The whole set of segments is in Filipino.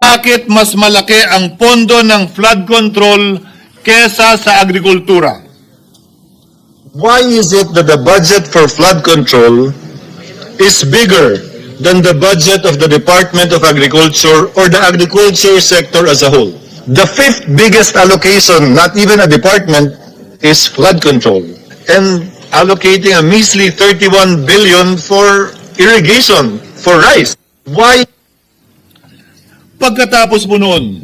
Bakit mas malaki ang pondo ng flood control kesa sa agrikultura? Why is it that the budget for flood control is bigger than the budget of the Department of Agriculture or the agriculture sector as a whole? The fifth biggest allocation, not even a department, is flood control. And allocating a measly 31 billion for irrigation, for rice. Why? Pagkatapos po noon,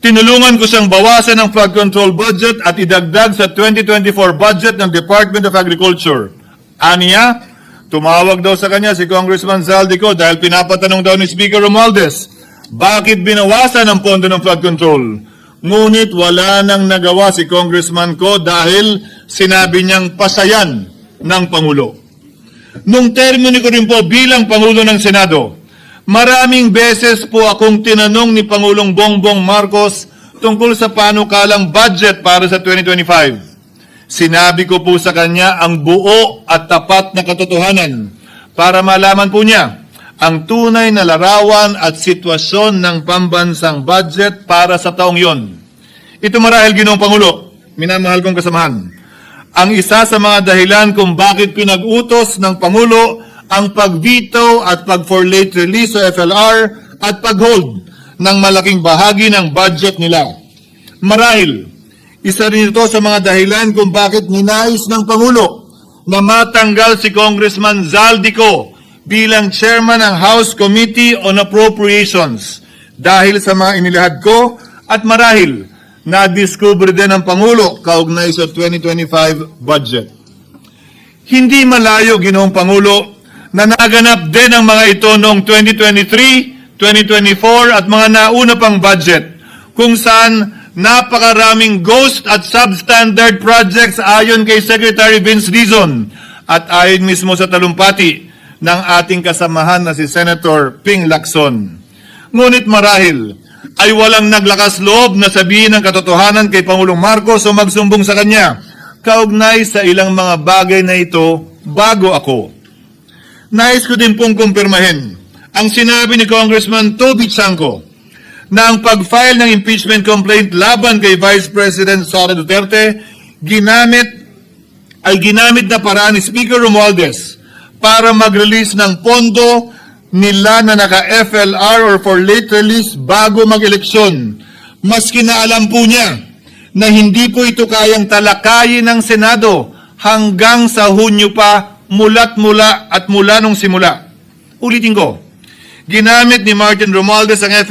tinulungan ko siyang bawasan ang flood control budget at idagdag sa 2024 budget ng Department of Agriculture. Aniya, tumawag daw sa kanya si Congressman Zaldico dahil pinapatanong daw ni Speaker Romualdez, bakit binawasan ang pondo ng flood control? Ngunit wala nang nagawa si Congressman ko dahil sinabi niyang pasayan ng Pangulo. Nung termino ko rin po bilang Pangulo ng Senado, maraming beses po akong tinanong ni Pangulong Bongbong Marcos tungkol sa panukalang budget para sa 2025. Sinabi ko po sa kanya ang buo at tapat na katotohanan para malaman po niya ang tunay na larawan at sitwasyon ng pambansang budget para sa taong yon. Ito marahil, Ginoong Pangulo, minamahal kong kasamahan, ang isa sa mga dahilan kung bakit pinag-utos ng Pangulo ang pag-veto at pag-for late release o FLR at pag-hold ng malaking bahagi ng budget nila. Marahil, isa rin ito sa mga dahilan kung bakit ninais ng Pangulo na matanggal si Congressman Zaldico bilang chairman ng House Committee on Appropriations dahil sa mga inilahad ko at marahil na-discover din ng Pangulo kaugnay sa 2025 budget. Hindi malayo, Ginoong Pangulo, na naganap din ang mga ito noong 2023, 2024 at mga nauna pang budget kung saan napakaraming ghost at substandard projects ayon kay Secretary Vince Dizon at ayon mismo sa talumpati ng ating kasamahan na si Senator Ping Lacson. Ngunit marahil ay walang naglakas loob na sabihin ang katotohanan kay Pangulong Marcos o magsumbong sa kanya kaugnay sa ilang mga bagay na ito bago ako. Nais ko din pong kumpirmahin ang sinabi ni Congressman Toby Chanco na ang pag-file ng impeachment complaint laban kay Vice President Sara Duterte ginamit na paraan ni Speaker Romualdez para mag-release ng pondo nila na naka-FLR or for late release bago mag-eleksyon. Maski na alam po niya na hindi po ito kayang talakayin ng Senado hanggang sa Hunyo pa mula nung simula. Ulitin ko, ginamit ni Martin Romualdez ang